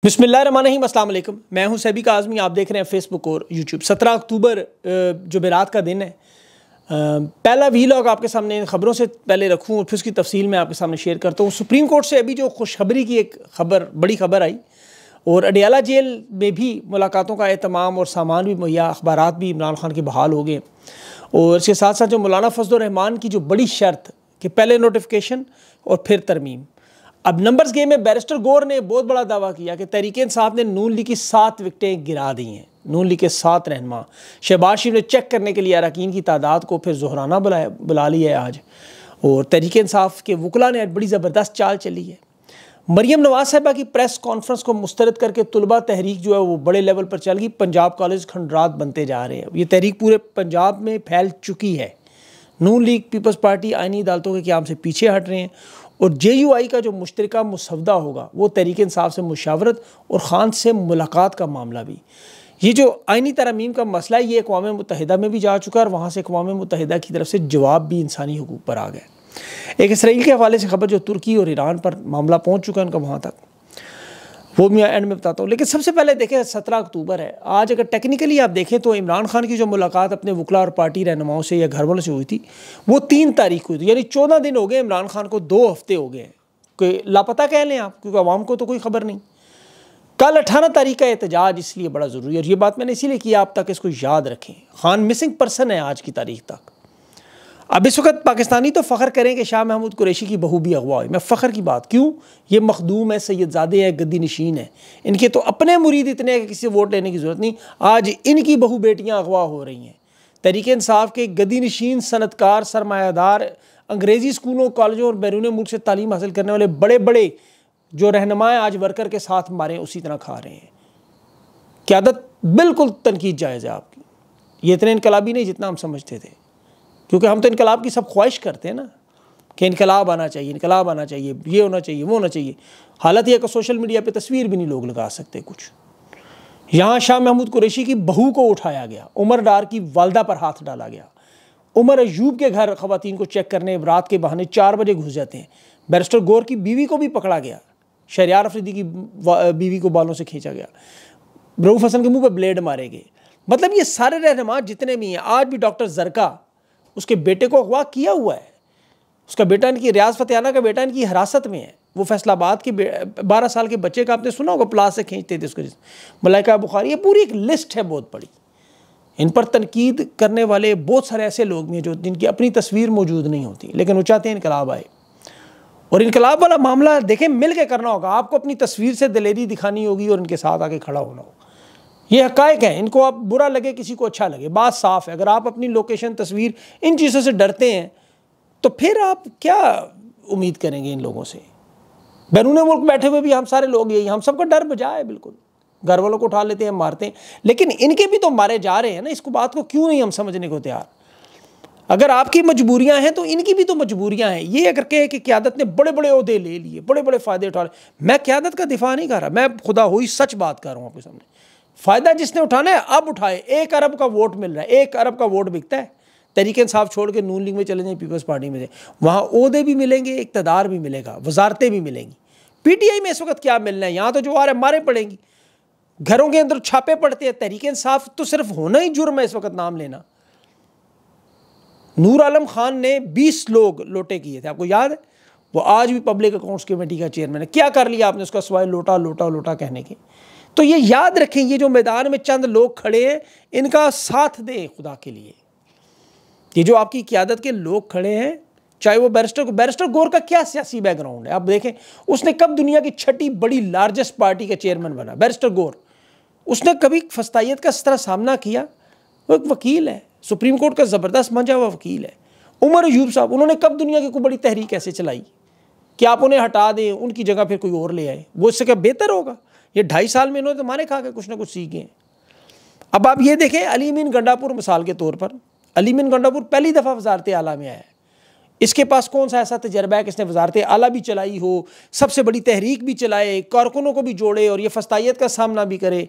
बिस्मिल्लाहिर्रहमानिर्रहीम, अस्सलाम वालेकुम। मैं हूं सैबिक आज़मी। आप देख रहे हैं फेसबुक और यूट्यूब। 17 अक्टूबर जुमेरात का दिन है। पहला वीलॉग आपके सामने ख़बरों से पहले रखूं और फिर उसकी तफसील मैं आपके सामने शेयर करता हूं। सुप्रीम कोर्ट से अभी जो खुशखबरी की एक खबर, बड़ी खबर आई और अडियाला जेल में भी मुलाकातों का एहतमाम और सामान भी मुहैया, अखबारात भी इमरान खान के बहाल हो गए। और इसके साथ साथ जो मौलाना फजल रहमान की जो बड़ी शर्त कि पहले नोटिफिकेशन और फिर तरमीम। अब नंबर्स गेम में बैरिस्टर गौर ने बहुत बड़ा दावा किया कि तहरीक इंसाफ ने नून लीग की 7 विकटें गिरा दी हैं। नून लीग के 7 रहनुमा। शहबाज शरीफ ने चेक करने के लिए अरकान की तादाद को फिर जोहराना बुला लिया है आज। और तहरीक इंसाफ के वकला ने बड़ी ज़बरदस्त चाल चली है। मरियम नवाज साहिबा की प्रेस कॉन्फ्रेंस को मुस्तरद करके तुलबा तहरीक जो है वो बड़े लेवल पर चल गई। पंजाब कॉलेज खंडरात बनते जा रहे हैं। ये तहरीक पूरे पंजाब में फैल चुकी है। नून लीग, पीपल्स पार्टी आईनी अदालतों के क़याम से पीछे हट रहे हैं और JUI का जो मुश्तरका मुसवदा होगा वो तहरीक इंसाफ से मुशावरत और ख़ान से मुलाकात का मामला भी। ये जो आईनी तरमीम का मसला है ये अक़वाम मुत्तहिदा में भी जा चुका है और वहाँ से अक़वाम मुत्तहिदा की तरफ से जवाब भी इंसानी हुकूक पर आ गया। एक इसराइल के हवाले से खबर जो तुर्की और ईरान पर मामला पहुँच चुका है उनका वहाँ तक, वो मैं एंड में बताता हूँ। लेकिन सबसे पहले देखें 17 अक्टूबर है आज। अगर टेक्निकली आप देखें तो इमरान खान की जो मुलाकात अपने वकला और पार्टी रहनुमाओं से या घर वालों से हुई थी वो 3 तारीख हुई थी। यानी 14 दिन हो गए इमरान खान को, 2 हफ्ते हो गए कि लापता कह लें आप, क्योंकि आवाम को तो कोई खबर नहीं। कल 18 तारीख का एहतजाज इसलिए बड़ा ज़रूरी है और ये बात मैंने इसीलिए की आप तक इसको याद रखें। खान मिसिंग पर्सन है आज की तारीख तक। अब इस वक्त पाकिस्तानी तो फ़ख्र करें कि शाह महमूद कुरैशी की बहू भी अगवा हुई। मैं फ़ख्र की बात क्यों, ये मखदूम है, सैयदजादे हैं, गद्दी नशीन है। इनके तो अपने मुरीद इतने हैं कि किसी वोट लेने की ज़रूरत नहीं। आज इनकी बहू बेटियां अगवा हो रही हैं। तहरीक इंसाफ के गद्दी नशीन, सनतकार, सरमायादार, अंग्रेज़ी स्कूलों, कॉलेजों और बैरून मुल्क से तालीम हासिल करने वाले बड़े बड़े जो रहनुमाएँ आज वर्कर के साथ मारे उसी तरह खा रहे हैं। क़यादत बिल्कुल तनकीद जायज़ है आपकी। ये इतने इनकलाबी नहीं जितना हम समझते थे, क्योंकि हम तो इनकलाब की सब ख्वाहिश करते हैं ना कि इनकलाब आना चाहिए, इनकलाब आना चाहिए, ये होना चाहिए, वो होना चाहिए। हालत यह कि सोशल मीडिया पे तस्वीर भी नहीं लोग लगा सकते कुछ। यहाँ शाह महमूद कुरैशी की बहू को उठाया गया, उमर डार की वालदा पर हाथ डाला गया। उमर अयूब के घर ख़वातीन को चेक करने रात के बहाने 4 बजे घुस जाते हैं। बैरिस्टर गौर की बीवी को भी पकड़ा गया। शहरियार अफरीदी की बीवी को बालों से खींचा गया। रऊफ़ हसन के मुँह पर ब्लेड मारे गए। मतलब ये सारे रहनुमा जितने भी हैं, आज भी डॉक्टर जरका उसके बेटे को अगवा किया हुआ है। उसका बेटा इनकी रियाज फतेहाना का बेटा इनकी हिरासत में है। वो फैसलाबाद के 12 साल के बच्चे का आपने सुना होगा, प्लास से खींचते थे उसको, मलाइका बुखारी। ये पूरी एक लिस्ट है बहुत बड़ी। इन पर तनकीद करने वाले बहुत सारे ऐसे लोग भी हैं जो जिनकी अपनी तस्वीर मौजूद नहीं होती, लेकिन वो चाहते हैं इनकलाब आए। और इनकलाब वाला मामला देखें मिल के करना होगा। आपको अपनी तस्वीर से दिलेरी दिखानी होगी और इनके साथ आके खड़ा होना होगा। ये हक़ाइक़ है, इनको आप बुरा लगे किसी को अच्छा लगे, बात साफ़ है। अगर आप अपनी लोकेशन, तस्वीर, इन चीज़ों से डरते हैं तो फिर आप क्या उम्मीद करेंगे इन लोगों से। बैरून मुल्क बैठे हुए भी हम सारे लोग यही, हम सबका डर बजा है बिल्कुल। घर वालों को उठा लेते हैं, मारते हैं, लेकिन इनके भी तो मारे जा रहे हैं ना। इसको बात को क्यों नहीं हम समझने को तैयार। अगर आपकी मजबूरियां हैं तो इनकी भी तो मजबूरियां हैं। ये अगर कहे कि क़यादत ने बड़े बड़े ओहदे ले लिए, बड़े बड़े फ़ायदे उठा लिए, मैं क़यादत का दिफा नहीं कर रहा, मैं खुदा हुई सच बात कर रहा हूँ आपके सामने। फ़ायदा जिसने उठाना है अब उठाए। 1 अरब का वोट मिल रहा है, 1 अरब का वोट बिकता है। तहरीक इंसाफ छोड़ के नून लीग में चले जाएं, पीपल्स पार्टी में जाए, वहाँ ओहदे भी मिलेंगे, इक़्तिदार भी मिलेगा, वजारतें भी मिलेंगी। PTI में इस वक्त क्या मिलना है, यहाँ तो जो आ रहा है मारे पड़ेंगी। घरों के अंदर छापे पड़ते हैं। तहरीक इंसाफ तो सिर्फ होना ही जुर्म है इस वक्त नाम लेना। नूर आलम खान ने 20 लोग लोटे किए थे, आपको याद है। वो आज भी पब्लिक अकाउंट्स कमेटी का चेयरमैन है। क्या कर लिया आपने उसका सिवाय लोटा लोटा लोटा कहने के। तो ये याद रखें, ये जो मैदान में चंद लोग खड़े हैं इनका साथ दें खुदा के लिए। ये जो आपकी क़यादत के लोग खड़े हैं, चाहे वो बैरिस्टर गौर का क्या सियासी बैकग्राउंड है आप देखें। उसने कब दुनिया की 6ठी बड़ी लार्जेस्ट पार्टी का चेयरमैन बना। बैरिस्टर गौर, उसने कभी फस्तायत का इस तरह सामना किया। वो एक वकील है, सुप्रीम कोर्ट का ज़बरदस्त मंजा हुआ वकील है। उमर अयूब साहब, उन्होंने कब दुनिया की कोई बड़ी तहरीक ऐसे चलाई कि आप उन्हें हटा दें, उनकी जगह फिर कोई और ले आए। वो इससे क्या बेहतर होगा। ये 2.5 साल में इन्होंने तो मारे खा के कुछ ना कुछ सीखे हैं। अब आप ये देखें, अली अमीन गंडापुर मिसाल के तौर पर, अली अमीन गंडापुर पहली दफ़ा वजारत आला में आया है। इसके पास कौन सा ऐसा तजर्बा है कि इसने वजारत आला भी चलाई हो, सबसे बड़ी तहरीक भी चलाए, कारकुनों को भी जोड़े और ये फस्तायत का सामना भी करे।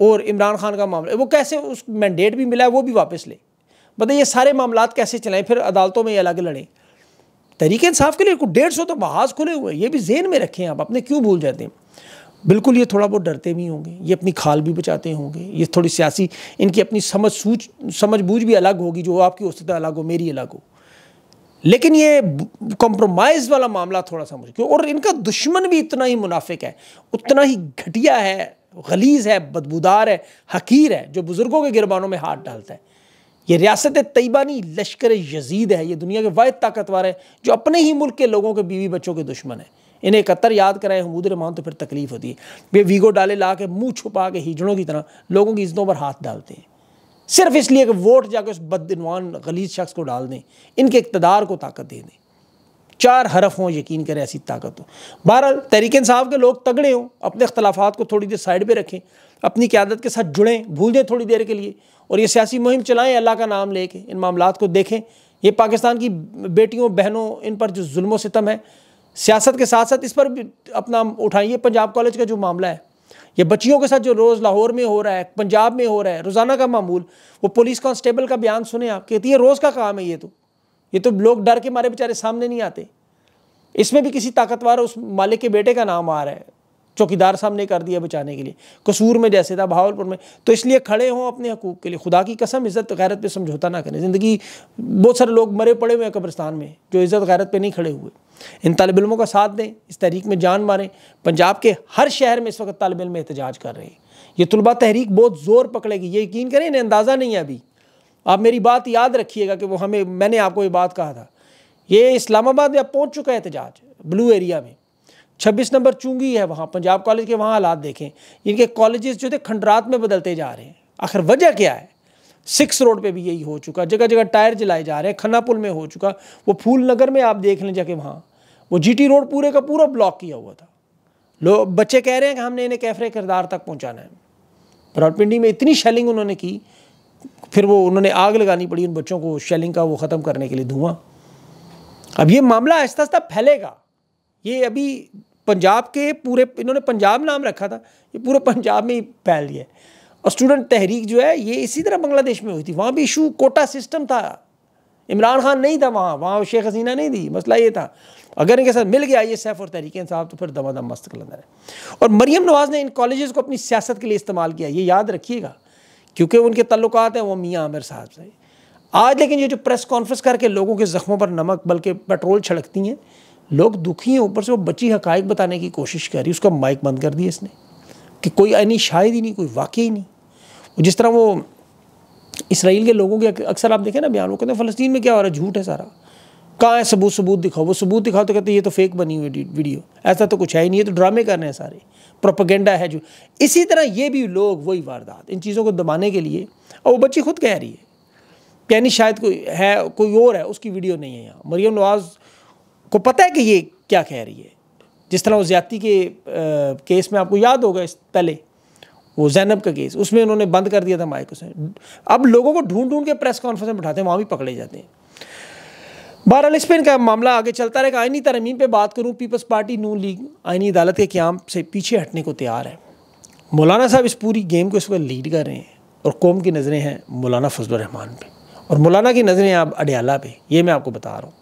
और इमरान खान का मामला, वो कैसे उस मैंडेट भी मिला है वो भी वापस ले। बताइए ये सारे मामलात कैसे चलाएं, फिर अदालतों में ये अलग लड़ें। तहरीक इंसाफ के लिए 150 तो महाज खुले हुए, ये भी जेहन में रखें आप, अपने क्यों भूल जाते हैं। बिल्कुल ये थोड़ा बहुत डरते भी होंगे, ये अपनी खाल भी बचाते होंगे, ये थोड़ी सियासी इनकी अपनी समझ बूझ भी अलग होगी, जो आपकी हो सकता है अलग हो, मेरी अलग हो, लेकिन ये कॉम्प्रोमाइज़ वाला मामला थोड़ा सा मुश्किल। और इनका दुश्मन भी इतना ही मुनाफिक है, उतना ही घटिया है, गलीज़ है, बदबूदार है, हकीर है, जो बुज़ुर्गों के गिरबानों में हाथ डालता है। ये रियासत तैयबा नहीं, लश्कर यजीद है, ये दुनिया के वाहिद ताकतवर है जो अपने ही मुल्क के लोगों के बीवी बच्चों के दुश्मन है। इन्हें 71 याद कराए हमूद रहमान तो फिर तकलीफ होती है। वे वीगो डाले ला के मुँह छुपा के हिजड़ों की तरह लोगों की इज्जतों पर हाथ डालते हैं, सिर्फ इसलिए कि वोट जाकर उस बदइनवान गलीज शख्स को डाल दें, इनके इक़्तिदार को ताकत दे दें। 4 हरफ हों, यकीन करें ऐसी ताकत हो। बहरहाल तहरीक इंसाफ के लोग तगड़े हों, अपने अख्तलाफात को थोड़ी देर साइड पे रखें, अपनी क़यादत के साथ जुड़ें, भूल जाएँ थोड़ी देर के लिए, और ये सियासी मुहिम चलाएँ अल्लाह का नाम लेके। इन मामलात को देखें, ये पाकिस्तान की बेटियों बहनों इन पर जो जुल्म सितम है, सियासत के साथ साथ इस पर भी अपना उठाइए। पंजाब कॉलेज का जो मामला है, ये बच्चियों के साथ जो रोज़ लाहौर में हो रहा है, पंजाब में हो रहा है, रोज़ाना का मामूल, वो पुलिस कांस्टेबल का बयान सुने आप, कहती है रोज़ का काम है ये तो लोग डर के मारे बेचारे सामने नहीं आते। इसमें भी किसी ताकतवर उस मालिक के बेटे का नाम आ रहा है, चौकीदार सामने कर दिया बचाने के लिए, कसूर में जैसे था, बहावलपुर में। तो इसलिए खड़े हों अपने हकूक़ के लिए, खुदा की कसम इज़्ज़त गैरत पे समझौता ना करें। ज़िंदगी बहुत सारे लोग मरे पड़े हुए हैं कब्रिस्तान में जो इज़्ज़त गैरत पे नहीं खड़े हुए। इन तालिब इल्मों का साथ दें, इस तहरीक में जान मारें। पंजाब के हर शहर में इस वक्त तालिब इल्म एहतजाज कर रहे हैं। ये तुलबा तहरीक बहुत ज़ोर पकड़ेगी, ये यकीन करें, इन्हें अंदाज़ा नहीं है अभी। आप मेरी बात याद रखिएगा कि वो मैंने आपको ये बात कहा था। ये इस्लामाबाद में अब पहुँच चुका है एहतजाज, ब्लू एरिया में 26 नंबर चुंगी है, वहाँ पंजाब कॉलेज के वहाँ हालात देखें। इनके कॉलेजेस जो थे खंडरात में बदलते जा रहे हैं। आखिर वजह क्या है? 6 रोड पे भी यही हो चुका, जगह जगह टायर जलाए जा रहे हैं, खन्ना पुल में हो चुका, वो फूल नगर में आप देख लें जाके, वहाँ वो GT रोड पूरे का पूरा ब्लॉक किया हुआ था। लोग बच्चे कह रहे हैं कि हमने इन्हें कैफरे किरदार तक पहुँचाना है। रावलपिंडी में इतनी शेलिंग उन्होंने की, फिर वो उन्होंने आग लगानी पड़ी उन बच्चों को शेलिंग का वो ख़त्म करने के लिए, धुआं। अब ये मामला आहिस्ता आहिस्ता फैलेगा। ये अभी पंजाब के पूरे, इन्होंने पंजाब नाम रखा था, ये पूरे पंजाब में ही फैल गया है। और स्टूडेंट तहरीक जो है ये इसी तरह बांग्लादेश में हुई थी, वहाँ भी इशू कोटा सिस्टम था, इमरान खान नहीं था वहाँ शेख हसीना नहीं थी। मसला ये था, अगर इनके साथ मिल गया ये सैफ और तहरीक इंसाफ तो फिर दमादम मस्त कलंदर है। और मरियम नवाज़ ने इन कॉलेजेस को अपनी सियासत के लिए इस्तेमाल किया, ये याद रखिएगा, क्योंकि उनके तल्लुकात हैं वो मियाँ आमिर साहब से। आज लेकिन ये जो प्रेस कॉन्फ्रेंस करके लोगों के ज़ख्मों पर नमक बल्कि पेट्रोल छिड़कती हैं, लोग दुखी हैं, ऊपर से वो बच्ची हकायक बताने की कोशिश कर रही, उसका माइक बंद कर दिया इसने कि कोई ऐनी शायद ही नहीं, कोई वाक़ई ही नहीं। जिस तरह वो इसराइल के लोगों के अक्सर आप देखें ना बयान, वो कहते हैं फ़लस्तीन में क्या हो रहा है, झूठ है सारा, कहाँ है सबूत दिखाओ, वो सबूत दिखाओ तो कहते हैं ये तो फेक बनी हुई वीडियो, ऐसा तो कुछ है ही नहीं, ये तो ड्रामे कर रहे हैं सारे, प्रोपेगेंडा है जो। इसी तरह ये भी लोग वही वारदात, इन चीज़ों को दबाने के लिए, और वो बच्ची खुद कह रही है यानी शायद कोई है, कोई और है, उसकी वीडियो नहीं है यहाँ। मरियम नवाज़ को पता है कि ये क्या कह रही है। जिस तरह वो ज़्यादती के केस में आपको याद होगा, इस पहले वो ज़ैनब का केस, उसमें उन्होंने बंद कर दिया था माइक उसे। अब लोगों को ढूंढ ढूंढ के प्रेस कॉन्फ्रेंस में बैठाते हैं, वहाँ भी पकड़े जाते हैं। बहरहाल इस पर इनका मामला आगे चलता रहेगा। आईनी तरमीम पे बात करूँ, पीपल्स पार्टी नून लीग आईनी अदालत के क़याम से पीछे हटने को तैयार है। मौलाना साहब इस पूरी गेम को इस वक्त लीड कर रहे हैं, और कौम की नज़रें हैं मौलाना फजलुर रहमान पे, और मौलाना की नज़रें अब अडयाला पे। ये मैं आपको बता रहा हूँ,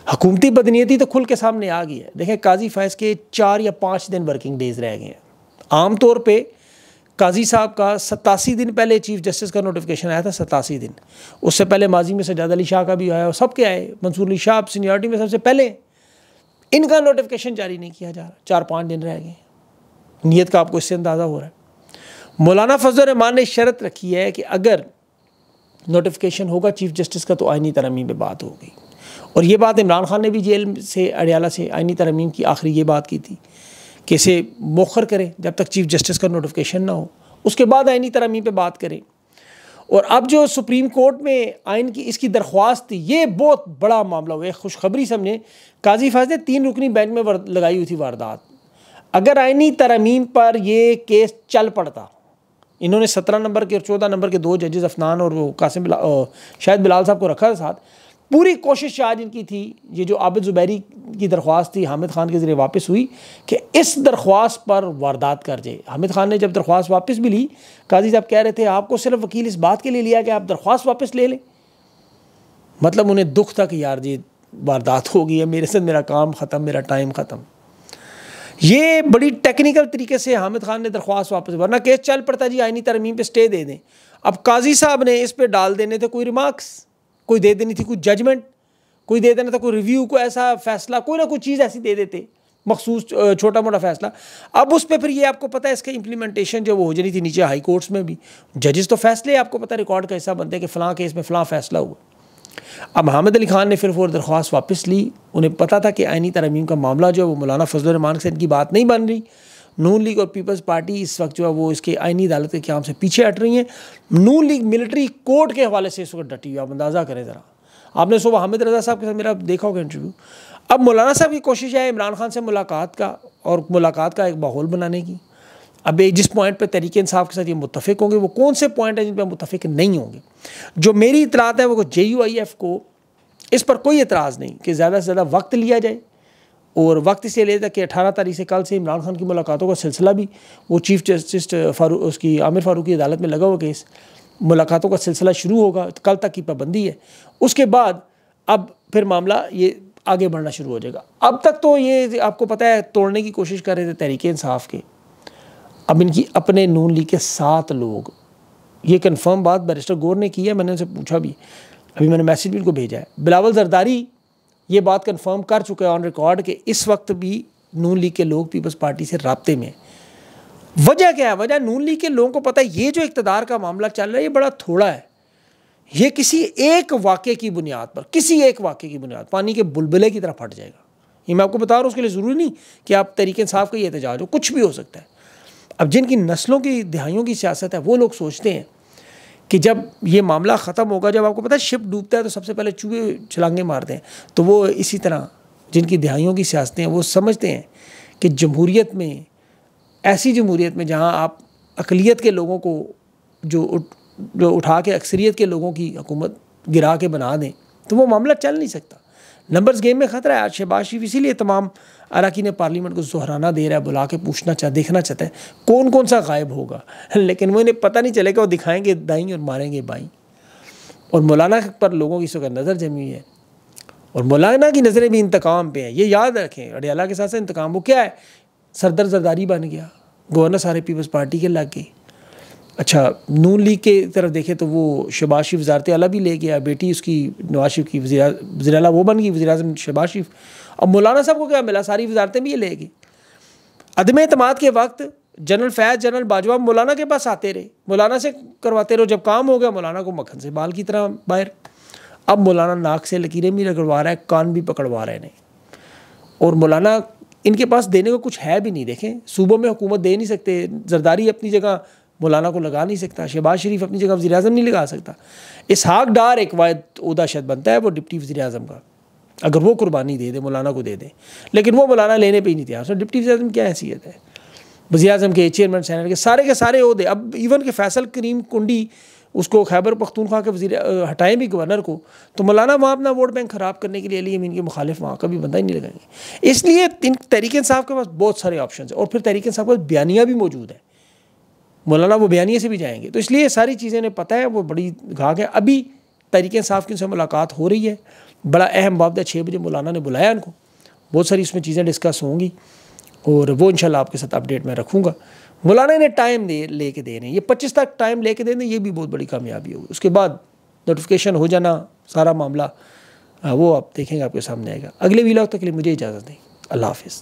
हुकूमती बदनीयती तो खुल के सामने आ गई है। देखें, काजी फैज़ के 4 या 5 दिन वर्किंग डेज़ रह गए हैं। आम तौर पे काजी साहब का 87 दिन पहले चीफ जस्टिस का नोटिफिकेशन आया था, 87 दिन। उससे पहले माजी में सजाद अली शाह का भी आया, और सबके आए। मंसूर अली शाह सीनियरिटी में सबसे पहले, इनका नोटिफिकेशन जारी नहीं किया जा रहा, 4-5 दिन रह गए। नीयत का आपको इससे अंदाज़ा हो रहा है। मौलाना फजलुर रहमान ने शर्त रखी है कि अगर नोटिफिकेशन होगा चीफ जस्टिस का तो आईनी तरमीम पे बात होगी। और ये बात इमरान खान ने भी जेल से अडयाला से आईनी तरमीम की आखिरी ये बात की थी कि इसे मौखर करें जब तक चीफ जस्टिस का नोटिफिकेशन ना हो, उसके बाद आईनी तरमीम पे बात करें। और अब जो सुप्रीम कोर्ट में आइन की इसकी दरख्वास्त थी, ये बहुत बड़ा मामला हुआ है। खुशखबरी समझे, काजी फैज़ ने 3 रुकनी बेंच में लगाई हुई थी वारदात। अगर आईनी तरमीम पर ये केस चल पड़ता, इन्होंने 17 नंबर के और 14 नंबर के 2 जजेस अफनान और वो कासिम शायद बिलाल साहब को रखा था साथ। पूरी कोशिश आज इनकी थी, ये जो आबिद ज़ुबैरी की दरख्वास्त थी हामिद खान के ज़रिए वापस हुई, कि इस दरख्वास्त पर वारदात कर जाए। हामिद खान ने जब दरख्वास्त वापस भी ली, काजी साहब कह रहे थे आपको सिर्फ वकील इस बात के लिए लिया कि आप दरख्वास्त वापस ले लें। मतलब उन्हें दुख था कि यार जी वारदात हो गई है, मेरे से मेरा काम ख़त्म, मेरा टाइम ख़त्म। ये बड़ी टेक्निकल तरीके से हामिद खान ने दरख्वास्त वापस, वरना केस चल पड़ता जी आईनी तरमीम पे स्टे दे दें। अब काजी साहब ने इस पे डाल देने थे कोई रिमार्क्स, कोई दे देनी थी कोई जजमेंट, कोई दे देना था कोई रिव्यू, कोई ऐसा फैसला, कोई ना कोई चीज़ ऐसी दे देते मखसूस छोटा मोटा फैसला। अब उस पर फिर ये आपको पता है इसका इम्प्लीमेंटेशन जो वो हो जानी थी नीचे हाई कोर्ट्स में भी, जजेस तो फैसले आपको पता रिकॉर्ड का हिस्सा बनते हैं कि फ़लाँ केस में फ़लाँ फैसला हुआ। अब हामिद अली खान ने फिर वो दरख्वास्त वापस ली। उन्हें पता था कि आईनी तरमीम का मामला जो है वो मौलाना फजल रहमान से इनकी बात नहीं बन रही। नून लीग और पीपल्स पार्टी इस वक्त जो है वो इसके आईनी अदालत के क़याम से पीछे हट रही हैं। नून लीग मिलिट्री कोर्ट के हवाले से इस वक्त डटी हुई, आप अंदाज़ा करें ज़रा। आपने सुबह हामिद रज़ा साहब के साथ मेरा देखा होगा इंटरव्यू। अब मौलाना साहब की कोशिश है इमरान खान से मुलाकात का और मुलाकात का एक माहौल बनाने की। अब जिस पॉइंट पे तहरीक इंसाफ के साथ ये मुत्तफ़िक होंगे, वो कौन से पॉइंट हैं जिन पर मुत्तफ़िक नहीं होंगे। जो मेरी इतलात है वो JUIF को इस पर कोई एतराज़ नहीं कि ज़्यादा से ज़्यादा वक्त लिया जाए, और वक्त इसलिए लिया था कि 18 तारीख से कल से इमरान खान की मुलाकातों का सिलसिला भी वो चीफ़ जस्टिस उसकी आमिर फ़ारूक की अदालत में लगा हुआ केस, मुलाकातों का सिलसिला शुरू होगा, कल तक की पाबंदी है। उसके बाद अब फिर मामला ये आगे बढ़ना शुरू हो जाएगा। अब तक तो ये आपको पता है तोड़ने की कोशिश कर रहे थे तहरीक इंसाफ के। अब इनकी अपने नून लीग के 7 लोग, ये कन्फर्म बात बैरिस्टर गौर ने की है, मैंने उनसे पूछा भी, अभी मैंने मैसेज भी इनको भेजा है। बिलावल जरदारी ये बात कन्फर्म कर चुका है ऑन रिकॉर्ड कि इस वक्त भी नून लीग के लोग पीपल्स पार्टी से राब्ते में। वजह क्या है? वजह नून लीग के लोगों को पता है ये जो इक़्तिदार का मामला चल रहा है ये बड़ा थोड़ा है। ये किसी एक वाक़े की बुनियाद पर, किसी एक वाक़े की बुनियाद पानी के बुलबुले की तरह फट जाएगा। ये मैं आपको बता रहा हूँ, उसके लिए ज़रूरी नहीं कि आप तहरीक इंसाफ का ये एहतजाज हो, कुछ भी हो सकता है। अब जिनकी नस्लों की दिहाइयों की सियासत है वो लोग सोचते हैं कि जब ये मामला ख़त्म होगा, जब आपको पता है शिप डूबता है तो सबसे पहले चूहे छलांगे मारते हैं, तो वो इसी तरह जिनकी दिहाइयों की सियासतें हैं वो समझते हैं कि जमहूरियत में, ऐसी जमहूरियत में जहाँ आप अक़लियत के लोगों को जो उठा के अक्सरियत के लोगों की हुकूमत गिरा के बना दें, तो वो मामला चल नहीं सकता। नंबर्स गेम में ख़तरा है। आज शहबाज शरीफ इसीलिए तमाम अरकान पार्लियामेंट को ज़ोहराना दे रहा है, बुला के देखना चाहता है कौन कौन सा गायब होगा, लेकिन वो इन्हें पता नहीं चलेगा, वो दिखाएंगे दाई और मारेंगे बाई। और मौलाना पर लोगों की इस वक्त नज़र जमी हुई है, और मौलाना की नज़रें भी इंतकाम पे हैं। ये याद रखें, अडियाला के साथ साथ इंतकाम वो क्या है, सरदर जरदारी बन गया, गवर्नर सारे पीपल्स पार्टी के लग गए। अच्छा, नून लीग के तरफ देखें तो वो शहबाज शरीफ वज़ारत आला भी ले गया, बेटी उसकी नवाज शरीफ की वज़ीर आला वो बन गई, वज़ीर आज़म शहबाज शरीफ। अब मौलाना साहब को क्या मिला, सारी वजारतें भी ये ले गई। अदम एतमाद के वक्त जनरल फैज़, जनरल बाजवा मौलाना के पास आते रहे, मौलाना से करवाते रहो, जब काम हो गया मौलाना को मक्खन से बाल की तरह बाहर। अब मौलाना नाक से लकीरें भी रगड़वा रहा है, कान भी पकड़वा रहे हैं, और मौलाना इनके पास देने को कुछ है भी नहीं। देखें, सूबों में हुकूमत दे नहीं सकते, जरदारी अपनी जगह मौलाना को लगा नहीं सकता, शहबाज शरीफ अपनी जगह वज़ीर आज़म नहीं लगा सकता। इसहाक डार एक वाहिद ओहदा शायद बनता है वो डिप्टी वज़ीर आज़म का, अगर वो कुर्बानी दे दे, मौलाना को दे दे, लेकिन वो मौलाना लेने पे ही नहीं तैयार। उसमें डिप्टी वज़ीर आज़म क्या हैसियत है, वज़ीर आज़म के, चेयरमैन सेनेट के सारे ओहदे। अब इवन के फैसल करीम कुंडी उसको खैबर पख्तूनख्वा के वज़ीर हटाएँ भी गवर्नर को, तो मौलाना वहाँ अपना वोट बैंक ख़राब करने के लिए अली अमीन के मुखालिफ वहाँ का भी बंदा ही नहीं लगाएंगे। इसलिए तहरीक इंसाफ के पास बहुत सारे ऑप्शन हैं, और फिर तहरीक इंसाफ के पास बयानिया भी मौजूद है, मौलाना वो बयानिया से भी जाएंगे। तो इसलिए सारी चीज़ें इन्हें पता है, वो बड़ी घाक है। अभी तहरीक इंसाफ की उनसे मुलाकात हो रही है, बड़ा अहम बात है, 6 बजे मौलाना ने बुलाया उनको, बहुत सारी उसमें चीज़ें डिस्कस होंगी, और वो इंशाल्लाह आपके साथ अपडेट मैं रखूँगा। मौलाना ने टाइम लेके दे रहे हैं, ये 25 तक टाइम लेके दे दें, ये भी बहुत बड़ी कामयाबी होगी। उसके बाद नोटिफिकेशन हो जाना सारा मामला, वो आप देखेंगे, आपके सामने आएगा। अगले वीलॉग तक के लिए मुझे इजाज़त दें। अल्लाह हाफ़िज़।